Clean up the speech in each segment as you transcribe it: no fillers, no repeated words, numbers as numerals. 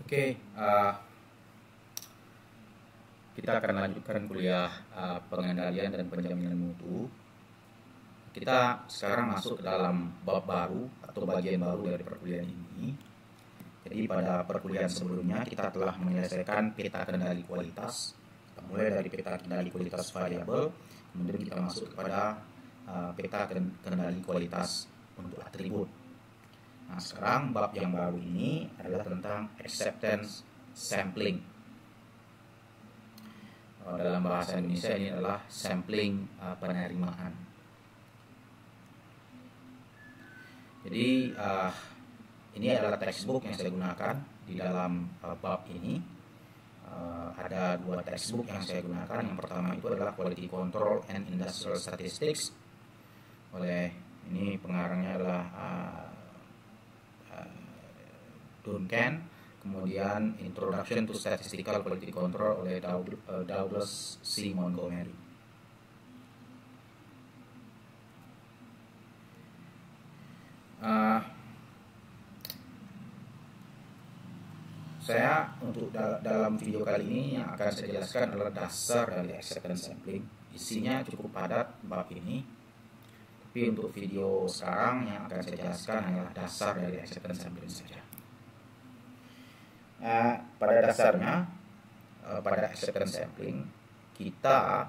Oke, kita akan lanjutkan kuliah pengendalian dan penjaminan mutu. Kita sekarang masuk ke dalam bab baru atau bagian baru dari perkuliahan ini. Jadi pada perkuliahan sebelumnya kita telah menyelesaikan peta kendali kualitas. Kita mulai dari peta kendali kualitas variabel, kemudian kita masuk kepada peta kendali kualitas untuk atribut. Nah, sekarang bab yang baru ini adalah tentang acceptance sampling. Dalam bahasa Indonesia ini adalah sampling penerimaan. Jadi ini adalah textbook yang saya gunakan di dalam bab ini. Ada dua textbook yang saya gunakan. Yang pertama itu adalah Quality Control and Industrial Statistics. Oleh ini pengarangnya adalah Duncan, kemudian Introduction to Statistical Quality Control oleh Douglas C. Montgomery. Saya untuk dalam video kali ini yang akan saya jelaskan adalah dasar dari acceptance sampling. Isinya cukup padat bab ini, tapi untuk video sekarang yang akan saya jelaskan adalah dasar dari acceptance sampling saja. Pada dasarnya pada acceptance sampling kita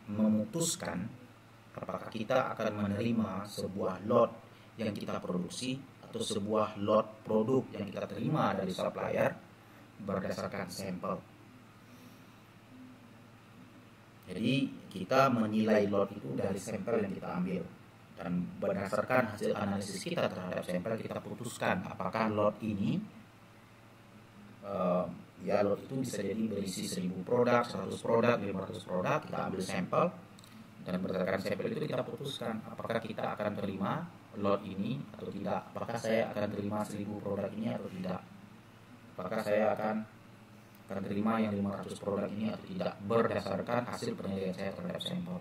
memutuskan apakah kita akan menerima sebuah lot yang kita produksi atau sebuah lot produk yang kita terima dari supplier berdasarkan sampel. Jadi kita menilai lot itu dari sampel yang kita ambil, dan berdasarkan hasil analisis kita terhadap sampel kita putuskan apakah lot ini lot itu bisa jadi berisi 1000 produk, 100 produk, 500 produk. Kita ambil sampel dan berdasarkan sampel itu kita putuskan apakah kita akan terima lot ini atau tidak, apakah saya akan terima 1000 produk ini atau tidak, apakah saya akan terima yang 500 produk ini atau tidak, berdasarkan hasil penilaian saya terhadap sampel.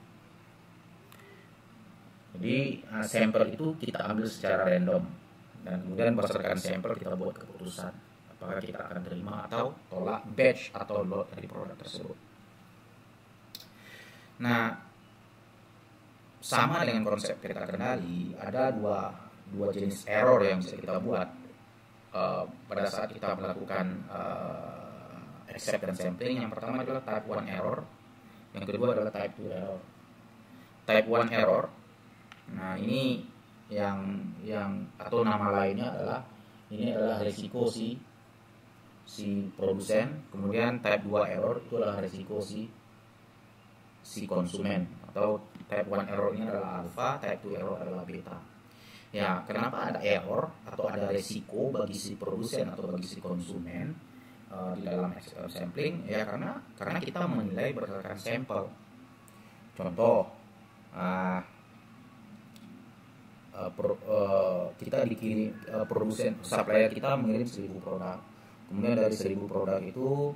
Jadi sampel itu kita ambil secara random dan kemudian berdasarkan sampel kita buat keputusan apakah kita akan terima atau tolak batch atau lot dari produk tersebut. Nah, sama dengan konsep peta kendali, ada dua jenis error yang bisa kita buat pada saat kita melakukan acceptance sampling. Yang pertama adalah type 1 error, yang kedua adalah type 2 error. Type 1 error, nah ini yang atau nama lainnya adalah ini adalah risiko si produsen. Kemudian type 2 error itu adalah risiko si konsumen, atau type 1 error ini adalah alpha, type 2 error adalah beta. Ya, kenapa ada error atau ada risiko bagi si produsen atau bagi si konsumen di dalam sampling? Ya karena kita menilai berdasarkan sampel. Contoh, kita dikirim produsen supplier kita mengirim 1000 produk. Kemudian dari 1000 produk itu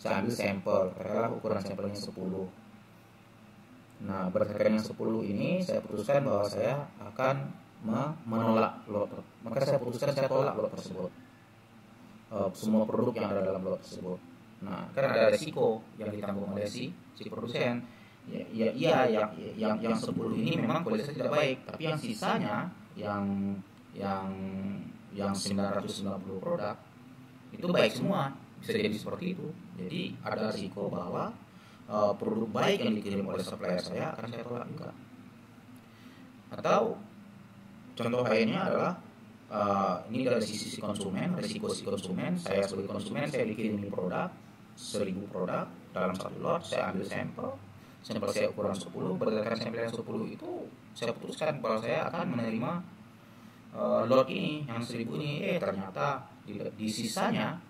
saya ambil sampel, katakanlah ukuran sampelnya 10. Nah, berdasarkan yang 10 ini saya putuskan bahwa saya akan menolak lot. Maka saya putuskan saya tolak lot tersebut. Semua produk yang ada dalam lot tersebut. Nah, karena ada risiko yang ditanggung oleh si produsen. Yang 10 ini memang kualitasnya tidak baik, tapi yang sisanya yang 990 produk itu baik semua. Bisa jadi seperti itu. Jadi ada risiko bahwa produk baik yang dikirim oleh supplier saya akan saya tolak juga. Atau contoh lainnya adalah ini dari sisi konsumen, risiko si konsumen. Saya sebagai konsumen, saya dikirimi produk 1000 produk dalam satu lot, saya ambil sampel saya ukuran 10, berdasarkan sampel yang 10 itu saya putuskan bahwa saya akan menerima lot ini yang 1000 ini. Ternyata di sisanya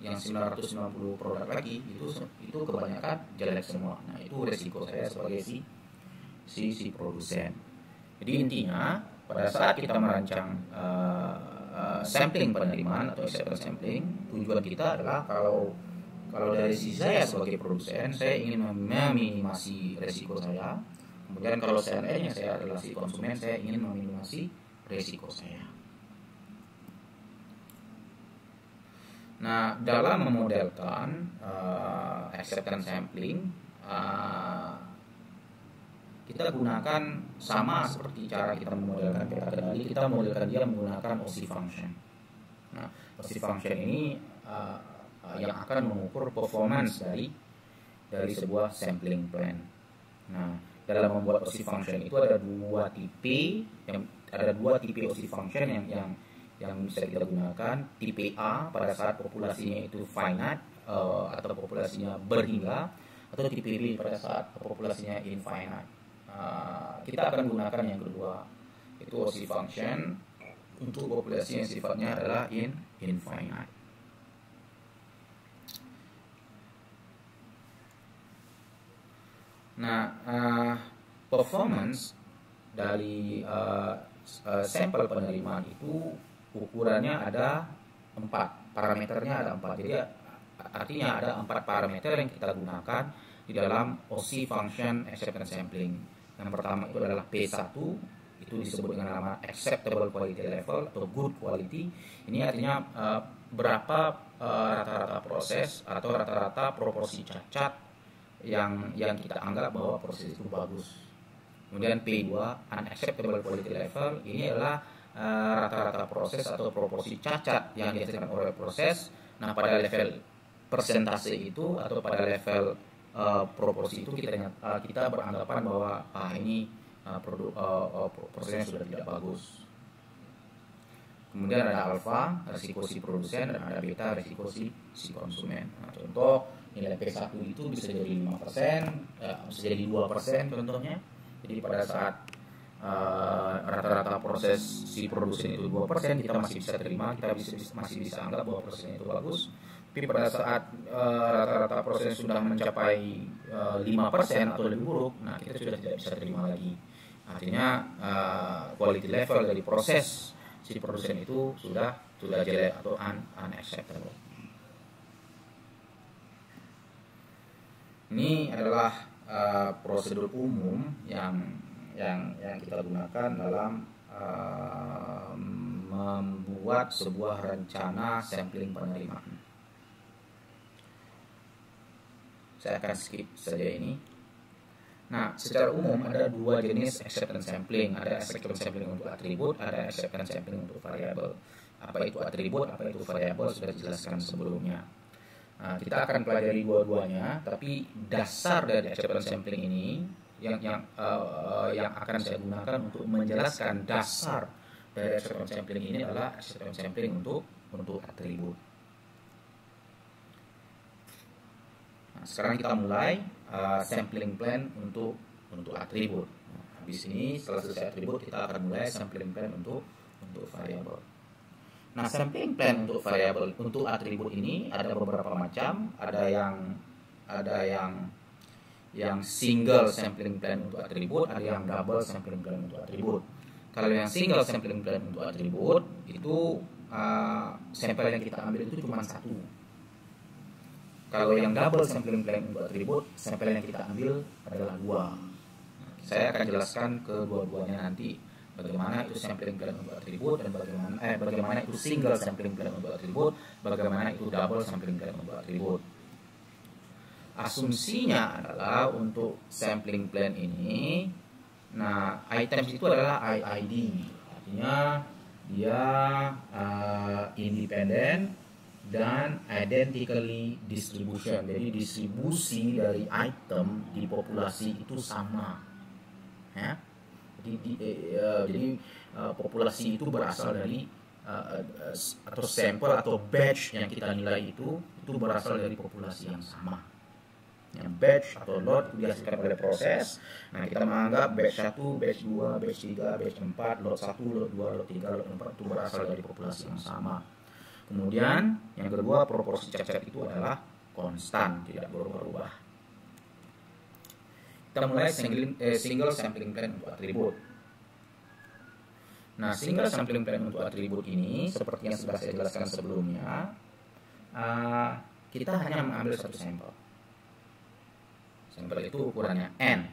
yang 990 produk lagi itu kebanyakan jelek semua. Nah, itu resiko saya sebagai si produsen. Jadi intinya pada saat kita merancang sampling penerimaan atau acceptance sampling, tujuan kita adalah kalau dari sisi saya sebagai produsen, saya ingin meminimasi resiko saya. Kemudian kalau seandainya saya adalah si konsumen, saya ingin meminimasi resiko saya. Nah, dalam memodelkan acceptance sampling, kita gunakan sama seperti cara kita memodelkan peta kendali. Kita memodelkan dia menggunakan OSI function. Nah, OSI function ini yang akan mengukur performance dari sebuah sampling plan. Nah, dalam membuat OSI function itu ada dua tipe OSI function yang bisa kita gunakan. Tipe A pada saat populasinya itu finite atau populasinya berhingga, atau tipe B pada saat populasinya infinite. Kita akan gunakan yang kedua, itu OSI function untuk populasi yang sifatnya adalah infinite. Nah, performance dari sampel penerimaan itu ukurannya ada 4, parameternya ada 4. Jadi artinya ada 4 parameter yang kita gunakan di dalam OSI function acceptance sampling. Yang pertama itu adalah P1, itu disebut dengan nama acceptable quality level atau good quality. Ini artinya berapa rata-rata proses atau rata-rata proporsi cacat yang kita anggap bahwa proses itu bagus. Kemudian P2 unacceptable quality level, ini adalah rata-rata proses atau proporsi cacat yang dihasilkan oleh proses. Nah, pada level persentase itu atau pada level proporsi itu kita beranggapan bahwa ini prosesnya sudah tidak bagus. Kemudian ada alfa, resiko si produsen, dan ada beta, resiko si konsumen. Nah, contoh nilai P1 itu bisa jadi 5%, bisa jadi 2% contohnya. Jadi pada saat rata-rata proses si produsen itu 2%, kita masih bisa terima, kita masih bisa anggap bahwa prosesnya itu bagus. Tapi pada saat rata-rata proses sudah mencapai 5% atau lebih buruk, nah kita sudah tidak bisa terima lagi. Artinya quality level dari proses si produsen itu sudah jelek atau unacceptable. Ini adalah prosedur umum yang kita gunakan dalam membuat sebuah rencana sampling penerimaan. Saya akan skip saja ini. Nah, secara umum ada dua jenis acceptance sampling. Ada acceptance sampling untuk atribut, ada acceptance sampling untuk variabel. Apa itu atribut, apa itu variabel sudah dijelaskan sebelumnya. Nah, kita akan pelajari dua-duanya, tapi dasar dari acceptance sampling ini yang akan saya gunakan untuk menjelaskan dasar dari acceptance sampling ini adalah acceptance sampling untuk atribut. Nah, sekarang kita mulai sampling plan untuk atribut. Nah, habis ini setelah selesai atribut kita akan mulai sampling plan untuk variabel. Nah, sampling plan untuk variabel untuk atribut ini ada beberapa macam. Ada yang single sampling plan untuk atribut, ada yang double sampling plan untuk atribut. Kalau yang single sampling plan untuk atribut itu sampel yang kita ambil itu cuma satu. Kalau yang double sampling plan untuk atribut, sampel yang kita ambil adalah 2. Saya akan jelaskan kedua-duanya nanti, bagaimana itu sampling plan untuk atribut dan bagaimana itu single sampling plan untuk atribut, bagaimana itu double sampling plan untuk atribut. Asumsinya adalah untuk sampling plan ini, nah items itu adalah IID, artinya dia independent dan identically distribution. Jadi distribusi dari item di populasi itu sama, ya. Jadi populasi itu berasal dari atau sampel atau batch yang kita nilai itu berasal dari populasi yang sama. Yang batch atau lot itu dihasilkan oleh proses. Nah, kita menganggap batch 1, batch 2, batch 3, batch 4, lot 1, lot 2, lot 3, lot 4 itu berasal dari populasi yang sama. Kemudian yang kedua, proporsi cacat itu adalah konstan, tidak berubah-ubah. Kita mulai single sampling plan untuk atribut. Nah, single sampling plan untuk atribut ini seperti yang sudah saya jelaskan sebelumnya, kita hanya mengambil satu sampel. Sampel itu ukurannya N.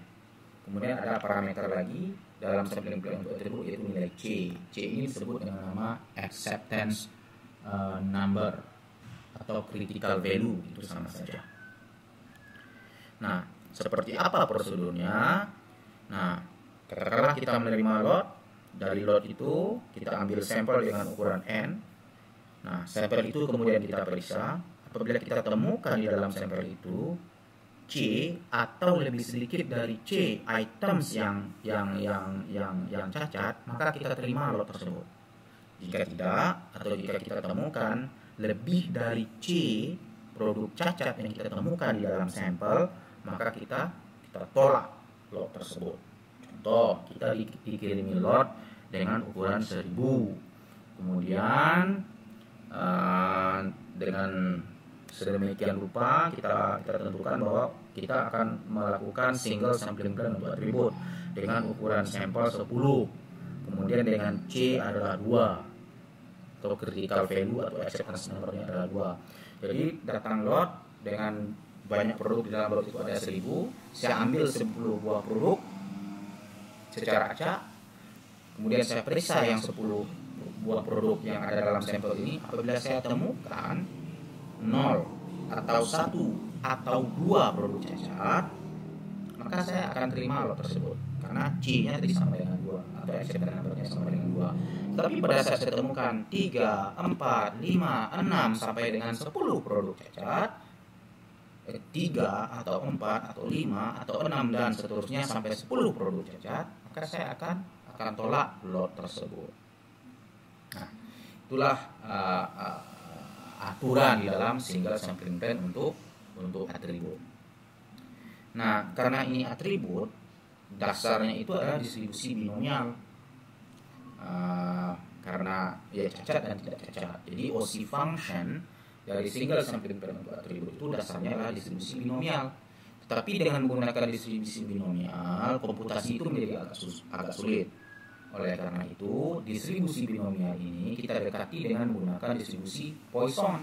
Kemudian ada parameter lagi dalam sampling plan untuk atribut, yaitu nilai C. C ini disebut dengan nama acceptance number. atau critical value, itu sama saja. Nah, seperti apa prosedurnya? Nah, katakanlah kita menerima lot. Dari lot itu kita ambil sampel dengan ukuran N. Nah, sampel itu kemudian kita periksa. Apabila kita temukan di dalam sampel itu C atau lebih sedikit dari C items yang cacat, maka kita terima lot tersebut. Jika tidak, atau jika kita temukan lebih dari C produk cacat yang kita temukan di dalam sampel, maka kita tolak lot tersebut. Contoh, kita dikirimi lot dengan ukuran 1000. Kemudian dengan sedemikian rupa kita tentukan bahwa kita akan melakukan single sampling plan untuk atribut dengan ukuran sampel 10. Kemudian dengan C adalah 2, atau critical value atau acceptance number-nya adalah 2. Jadi datang lot dengan banyak produk di dalam lot itu ada 1000. Saya ambil 10 buah produk secara acak. Kemudian saya periksa yang 10 buah produk yang ada dalam sampel ini. Apabila saya temukan 0 atau 1 atau 2 produk cacat, maka saya akan terima lot tersebut karena C-nya tadi sama dengan 2 atau acceptance number-nya sama dengan 2. Tapi pada saat saya temukan 3, 4, 5, 6 sampai dengan 10 produk cacat, 3 atau 4 atau 5 atau 6 dan seterusnya sampai 10 produk cacat, maka saya akan tolak lot tersebut. Nah, itulah aturan di dalam single sampling plan untuk atribut. Nah, karena ini atribut, dasarnya itu adalah distribusi binomial. Karena ya cacat dan tidak cacat. Jadi OC function dari single sampling plan untuk atribut itu dasarnya adalah distribusi binomial. Tetapi dengan menggunakan distribusi binomial, komputasi itu menjadi agak sulit. Oleh karena itu, distribusi binomial ini kita dekati dengan menggunakan distribusi Poisson.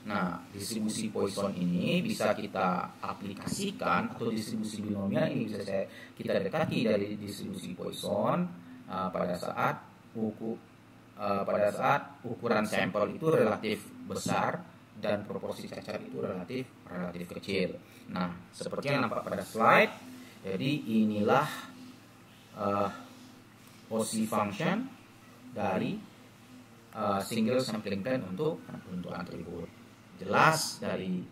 Nah, distribusi Poisson ini bisa kita aplikasikan, atau distribusi binomial ini bisa kita dekati dari distribusi Poisson pada saat ukuran sampel itu relatif besar dan proporsi cacat itu relatif kecil. Nah, seperti yang nampak pada slide, jadi inilah OC function dari single sampling plan untuk atribut. Jelas dari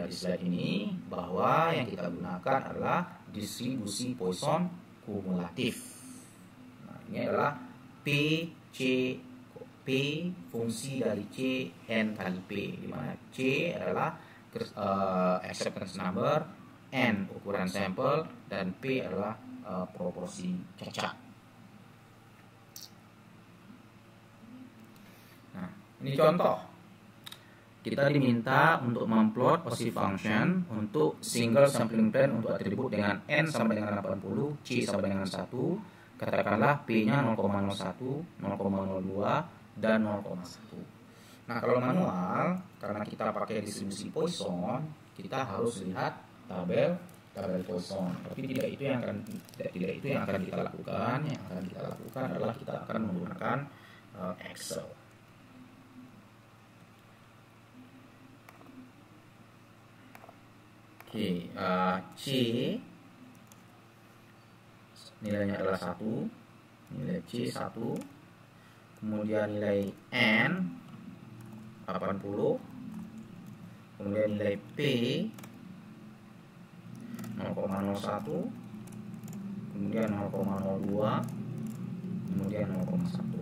slide ini bahwa yang kita gunakan adalah distribusi Poisson kumulatif. Nah, ini adalah P fungsi dari C N kali P, di mana C adalah acceptance number, N ukuran sampel, dan P adalah proporsi cacat. Nah, ini contoh. Kita diminta untuk memplot OC function untuk single sampling plan untuk atribut dengan N sampai dengan 80, C sampai dengan 1, katakanlah P-nya 0,01, 0,02, dan 0,1. Nah, kalau manual, karena kita pakai distribusi Poisson, kita harus lihat tabel Poisson. Tapi tidak itu yang akan kita lakukan. Yang akan kita lakukan adalah kita akan menggunakan Excel. Oke, C nilainya adalah 1, nilai C 1, kemudian nilai N 80, kemudian nilai P 0,01, kemudian 0,02, kemudian 0,1.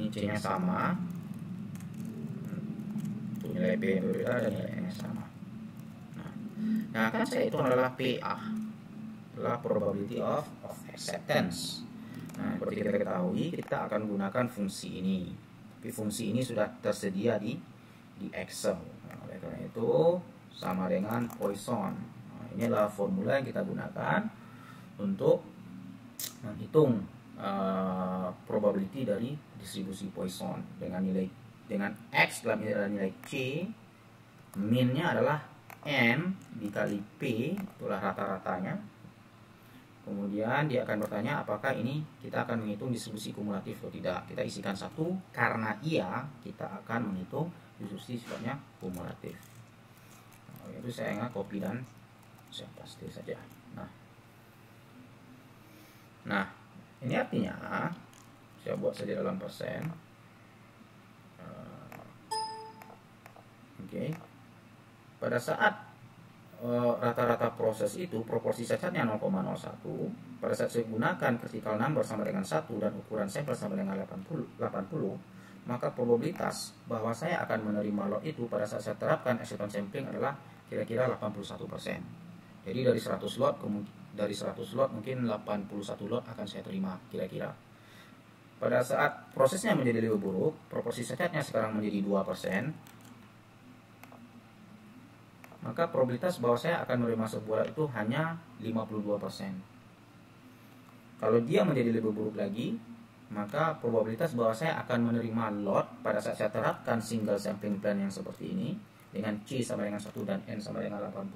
Ini C-nya sama, nilai P yang berbeda dan nilai N sama. Nah, kan saya itu adalah PA, adalah probability of acceptance. Nah, seperti kita ketahui, kita akan gunakan fungsi ini. Tapi fungsi ini sudah tersedia di Excel. Nah, oleh karena itu sama dengan Poisson. Nah, ini adalah formula yang kita gunakan untuk menghitung probability dari distribusi Poisson dengan X dalam nilai C, min-nya adalah N dikali P, itulah rata-ratanya. Kemudian dia akan bertanya apakah ini kita akan menghitung distribusi kumulatif atau tidak. Kita isikan 1, karena iya kita akan menghitung distribusi sifatnya kumulatif. Nah, itu saya ingat copy dan saya paste saja. Nah, ini artinya saya buat saja dalam persen. Oke. Pada saat rata-rata proses itu proporsi cacatnya 0,01, pada saat saya gunakan critical number sama dengan 1 dan ukuran sampel sama dengan 80, maka probabilitas bahwa saya akan menerima lot itu pada saat saya terapkan acceptance sampling adalah kira-kira 81%. Jadi dari 100 lot mungkin 81 lot akan saya terima kira-kira. Pada saat prosesnya menjadi lebih buruk, proporsi cacatnya sekarang menjadi 2%, maka probabilitas bahwa saya akan menerima sebuah lot itu hanya 52%. Kalau dia menjadi lebih buruk lagi, maka probabilitas bahwa saya akan menerima lot pada saat saya terapkan single sampling plan yang seperti ini dengan C sama dengan 1 dan N sama dengan 80,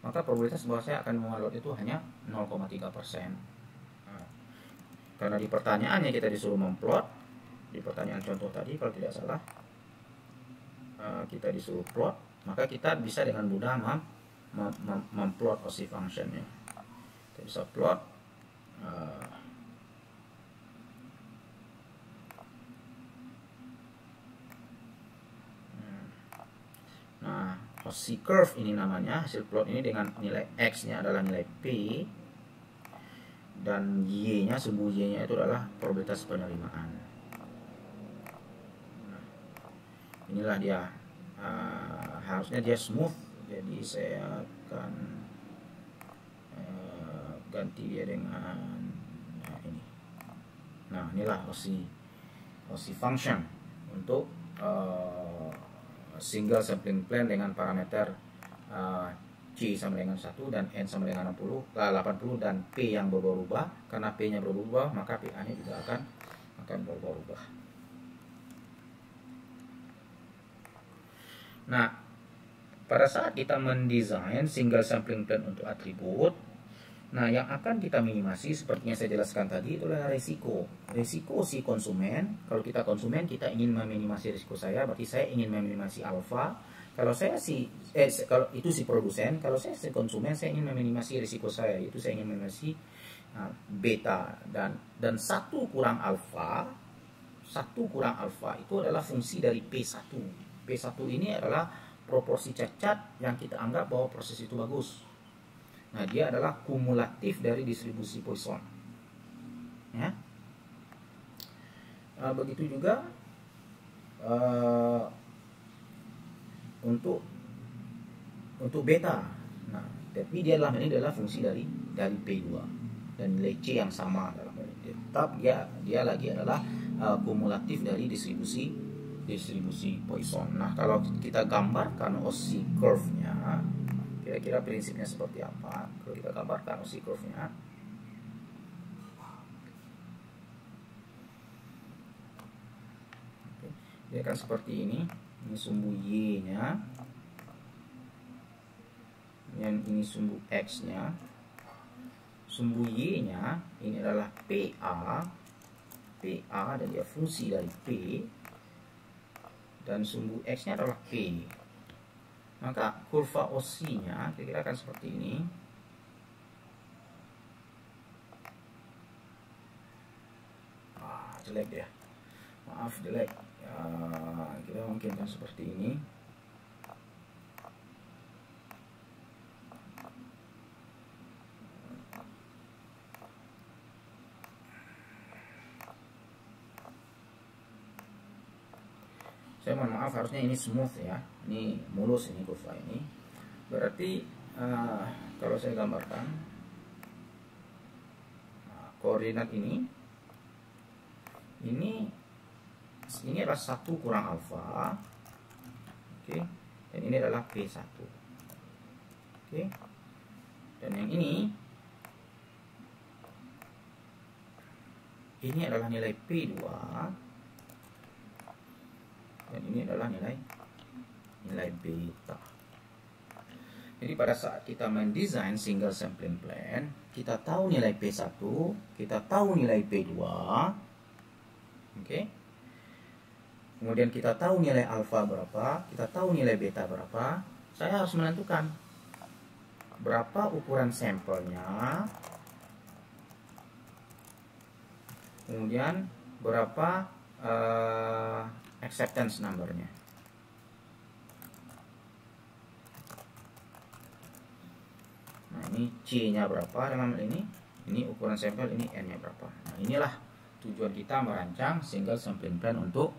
maka probabilitas bahwa saya akan menerima lot itu hanya 0,3%. Karena di pertanyaannya kita disuruh memplot, di pertanyaan contoh tadi kalau tidak salah kita disuruh plot, maka kita bisa dengan mudah memplot OSI functionnya. Kita bisa plot nah OSI curve ini namanya, hasil plot ini dengan nilai X nya adalah nilai P dan Y nya, sumbu Y nya itu adalah probabilitas penerimaan. Nah, inilah dia. Harusnya dia smooth, jadi saya akan ganti dia dengan ini. Nah, inilah OSI function untuk single sampling plan dengan parameter C sama dengan 1 dan N sama dengan 80 dan P yang berubah-ubah. Karena P nya berubah maka PA nya juga akan berubah-ubah. Nah, pada saat kita mendesain single sampling plan untuk atribut, nah yang akan kita minimasi seperti yang saya jelaskan tadi itu adalah resiko. Resiko si konsumen. Kalau kita konsumen, kita ingin meminimasi risiko saya, berarti saya ingin meminimasi alfa. Kalau saya kalau itu si produsen, kalau saya si konsumen, saya ingin meminimasi risiko saya, yaitu saya ingin meminimasi beta dan 1 kurang alfa itu adalah fungsi dari P1. P1 ini adalah proporsi cacat yang kita anggap bahwa proses itu bagus. Nah, dia adalah kumulatif dari distribusi Poisson. Ya. Begitu juga untuk beta. Nah, tapi ini adalah fungsi dari P2 dan nilai C yang sama dalam ini. Tetap dia lagi adalah kumulatif dari distribusi Poisson. Nah, kalau kita gambarkan OSI curve-nya, kira-kira prinsipnya seperti apa? Kalau kita gambarkan OSI curve-nya, dia akan seperti ini. Ini sumbu Y-nya, dan ini sumbu X-nya. Sumbu Y-nya ini adalah PA dan dia fungsi dari P, dan sumbu X-nya adalah P. Maka kurva OSI-nya kira-kira akan seperti ini. Jelek ya, maaf jelek. Kita mungkin akan seperti ini. Saya mohon maaf, harusnya ini smooth ya, ini mulus ini kurva ini. Berarti kalau saya gambarkan koordinat ini adalah 1 kurang alfa, oke, dan ini adalah P1, oke, dan yang ini adalah nilai P2, dan ini adalah nilai beta. Jadi pada saat kita mendesain single sampling plan, kita tahu nilai P1, kita tahu nilai P2, oke. Kemudian kita tahu nilai alfa berapa, kita tahu nilai beta berapa. Saya harus menentukan berapa ukuran sampelnya, kemudian berapa acceptance numbernya. Nah, ini C-nya berapa dalam hal ini ukuran sampel, ini N-nya berapa. Nah, inilah tujuan kita merancang single sampling plan untuk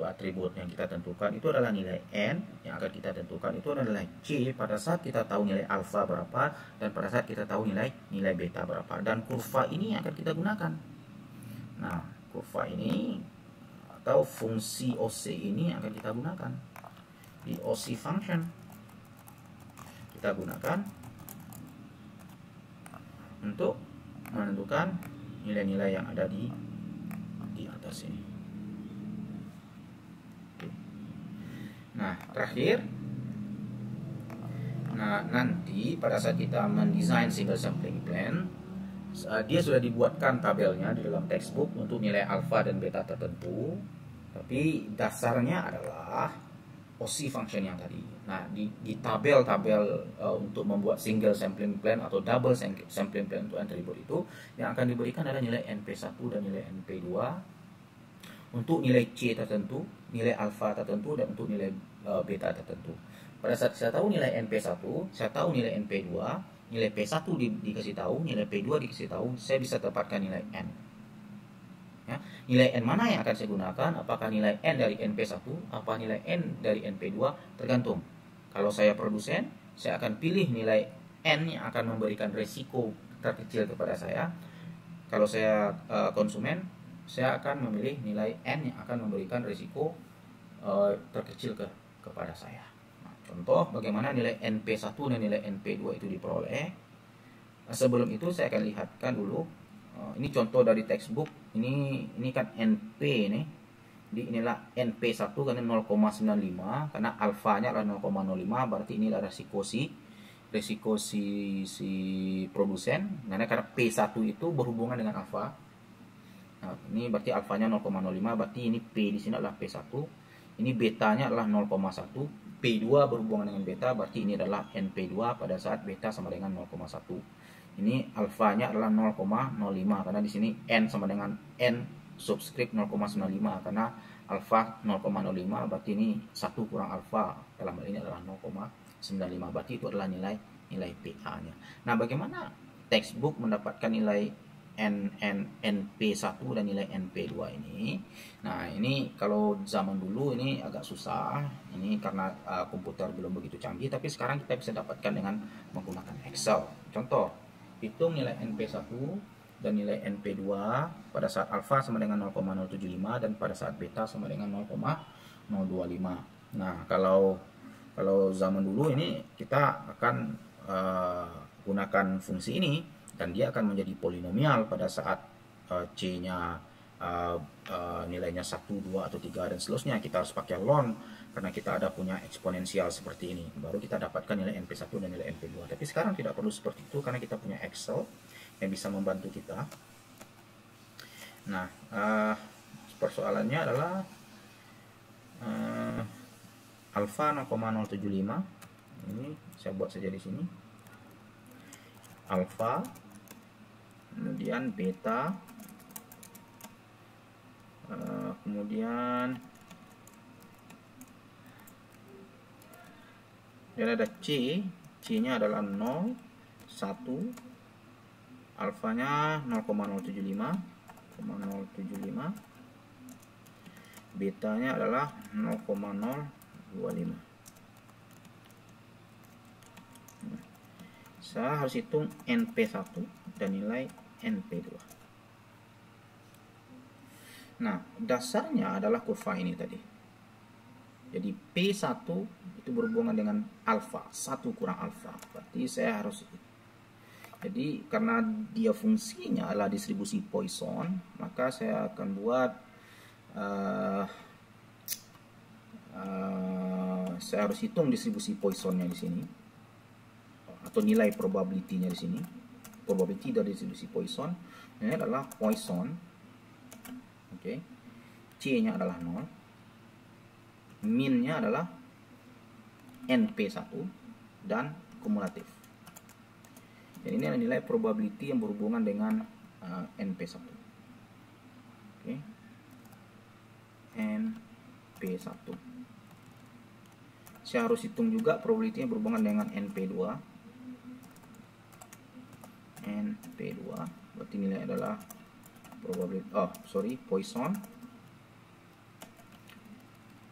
atribut yang kita tentukan. Itu adalah nilai N yang akan kita tentukan, itu adalah C pada saat kita tahu nilai alfa berapa dan pada saat kita tahu nilai beta berapa, dan kurva ini akan kita gunakan. Nah, kurva ini atau fungsi OC ini akan kita gunakan di OC function. Kita gunakan untuk menentukan nilai-nilai yang ada di atas ini. Nah, terakhir, nanti pada saat kita mendesain single sampling plan, dia sudah dibuatkan tabelnya di dalam textbook untuk nilai alfa dan beta tertentu, tapi dasarnya adalah OC function yang tadi. Nah, di tabel-tabel untuk membuat single sampling plan atau double sampling plan untuk attribute itu, yang akan diberikan adalah nilai NP1 dan nilai NP2 untuk nilai C tertentu, nilai alfa tertentu, dan untuk nilai beta tertentu. Pada saat saya tahu nilai NP1, saya tahu nilai NP2, nilai P1 dikasih tahu, nilai P2 dikasih tahu, saya bisa dapatkan nilai N. Ya, nilai N mana yang akan saya gunakan? Apakah nilai N dari NP1, apa nilai N dari NP2? Tergantung. Kalau saya produsen, saya akan pilih nilai N yang akan memberikan resiko terkecil kepada saya. Kalau saya konsumen, saya akan memilih nilai N yang akan memberikan risiko terkecil kepada saya. Nah, contoh bagaimana nilai NP1 dan nilai NP2 itu diperoleh. Sebelum itu saya akan lihatkan dulu. Ini contoh dari textbook. Ini kan NP nih. Jadi inilah NP1 karena 0,95 karena alfanya adalah 0,05, berarti ini adalah resiko si produsen. Karena P1 itu berhubungan dengan alfa. Nah, ini berarti alfanya 0,05, berarti ini P di sini adalah P1. Ini betanya adalah 0,1. P2 berhubungan dengan beta, berarti ini adalah NP2 pada saat beta sama dengan 0,1. Ini alfanya adalah 0,05 karena di sini N sama dengan N subscript 0,95 karena alfa 0,05, berarti ini 1 kurang alfa dalam hal ini adalah 0,95, berarti itu adalah nilai PA-nya. Nah, bagaimana textbook mendapatkan nilai NP1 dan nilai NP2 ini? Nah, ini kalau zaman dulu ini agak susah, ini karena komputer belum begitu canggih, tapi sekarang kita bisa dapatkan dengan menggunakan Excel. Contoh, hitung nilai NP1 dan nilai NP2 pada saat alfa sama dengan 0,075 dan pada saat beta sama dengan 0,025. Nah, kalau zaman dulu ini kita akan gunakan fungsi ini dan dia akan menjadi polinomial pada saat C-nya nilainya 1, 2, atau 3 dan seterusnya. Kita harus pakai ln karena kita ada punya eksponensial seperti ini, baru kita dapatkan nilai NP1 dan nilai NP2. Tapi sekarang tidak perlu seperti itu karena kita punya Excel yang bisa membantu kita. Nah, persoalannya adalah alfa 0,075. Ini saya buat saja di sini. Alfa, kemudian beta, kemudian ada C-nya adalah 0, 1, alfanya 0,075, betanya adalah 0,025. Saya harus hitung NP1 dan nilai NP2. Nah, dasarnya adalah kurva ini tadi. Jadi P1 itu berhubungan dengan alfa, 1 kurang alfa. Berarti saya harus, jadi karena dia fungsinya adalah distribusi Poisson, maka saya akan buat saya harus hitung distribusi Poissonnya di sini, atau nilai probability-nya di sini. Probability dari distribusi Poisson ini adalah Poisson. Oke. C-nya adalah 0. Min-nya adalah NP1 dan kumulatif. Dan ini adalah nilai probability yang berhubungan dengan NP1. Oke. NP1. Saya harus hitung juga probability yang berhubungan dengan NP2. NP2 berarti nilai adalah probability Poisson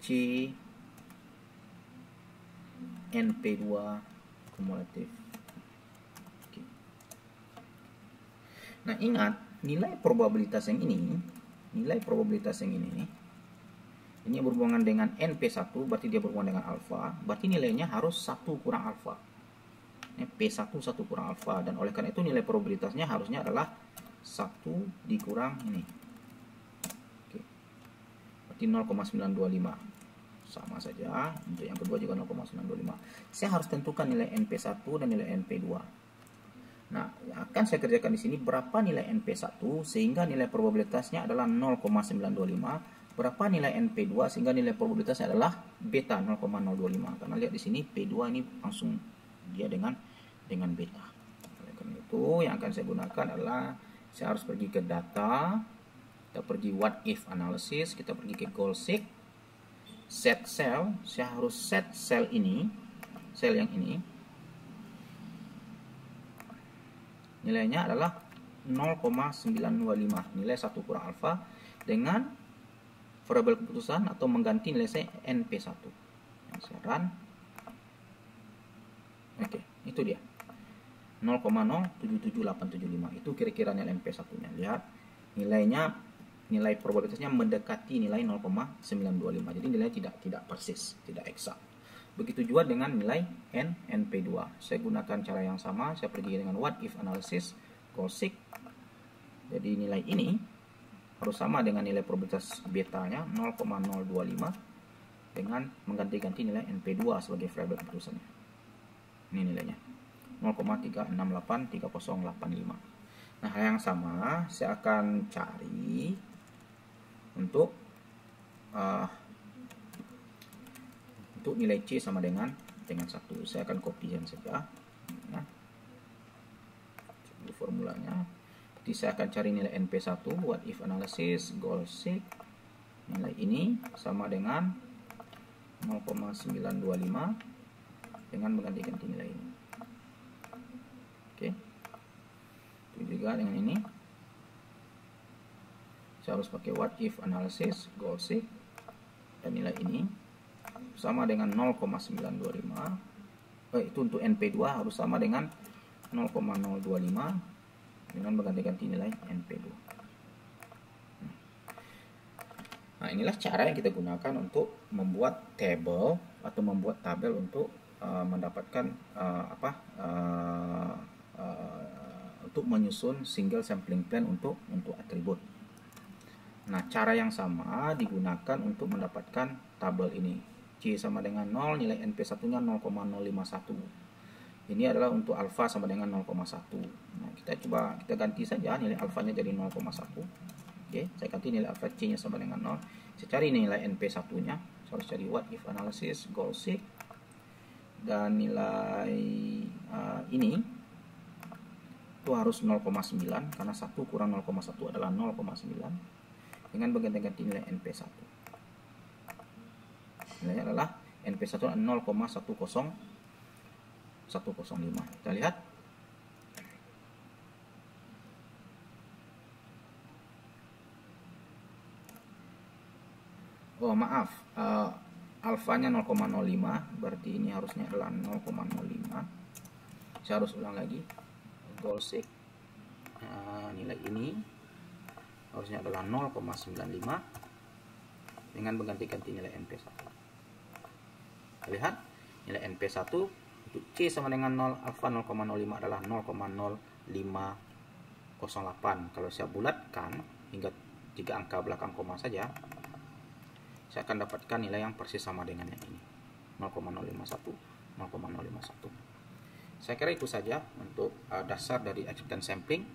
C NP2 kumulatif. Oke. Nah, ingat nilai probabilitas yang ini berhubungan dengan NP1, berarti dia berhubungan dengan alfa, berarti nilainya harus 1 kurang alfa. P1 1 kurang alfa, dan oleh karena itu nilai probabilitasnya harusnya adalah 1 dikurang ini. Oke. Berarti 0,925. Sama saja, untuk yang kedua juga 0,925. Saya harus tentukan nilai NP1 dan nilai NP2. Nah, yang akan saya kerjakan di sini berapa nilai NP1 sehingga nilai probabilitasnya adalah 0,925, berapa nilai NP2 sehingga nilai probabilitasnya adalah beta 0,025. Karena lihat di sini P2 ini langsung dia dengan beta. Oleh karena itu yang akan saya gunakan adalah saya harus pergi ke data, kita pergi what if analysis, kita pergi ke goal seek, set cell. Saya harus set sel ini, sel yang ini nilainya adalah 0,925, nilai 1 kurang alfa, dengan variabel keputusan atau mengganti nilai saya NP1 yang saya run. Oke, itu dia 0,077875, itu kira-kira nilai NP1 nya. Lihat nilainya, nilai probabilitasnya mendekati nilai 0,925, jadi nilainya tidak persis, tidak eksak. Begitu juga dengan nilai NP2. Saya gunakan cara yang sama, saya pergi dengan what if analysis, goal seek. Jadi nilai ini harus sama dengan nilai probabilitas betanya 0,025 dengan mengganti-ganti nilai NP2 sebagai variabel keputusannya. Ini nilainya 0,3683085. Nah, hal yang sama saya akan cari untuk nilai C sama dengan 1. Saya akan copy saja ya. Ini formulanya. Jadi saya akan cari nilai NP1, what if analysis, goal seek. Nilai ini sama dengan 0,925 dengan mengganti-ganti nilai ini. Oke. Itu juga dengan ini. Saya harus pakai what if analysis, goal seek, dan nilai ini sama dengan 0,925. Itu untuk NP2 harus sama dengan 0,025 dengan mengganti-ganti nilai NP2. Nah, inilah cara yang kita gunakan untuk membuat table atau membuat tabel untuk mendapatkan untuk menyusun single sampling plan untuk atribut. Nah, cara yang sama digunakan untuk mendapatkan tabel ini. C sama dengan 0, nilai NP1-nya 0,051. Ini adalah untuk alfa sama dengan 0,1. Nah, kita ganti saja nilai alfanya jadi 0,1. Oke, saya ganti nilai alfa C-nya sama dengan 0. Saya cari nilai NP1-nya. Saya harus cari what if analysis, goal seek, dan nilai ini itu harus 0,9 karena 1 kurang 0,1 adalah 0,9 dengan berganti-ganti nilai NP1. Nilainya adalah NP1 0,10105. Kita lihat. Oh, maaf, alfanya 0,05, berarti ini harusnya adalah 0,05. Saya harus ulang lagi. Goal seek, nilai ini harusnya adalah 0,95 dengan mengganti-ganti nilai NP1. Lihat, nilai NP1 untuk C sama dengan 0, alfa 0,05 adalah 0,0508. Kalau saya bulatkan hingga 3 angka belakang koma saja, saya akan dapatkan nilai yang persis sama dengan yang ini, 0,051, 0,051. Saya kira itu saja untuk dasar dari acceptance sampling.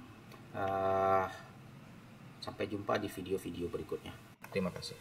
Sampai jumpa di video-video berikutnya. Terima kasih.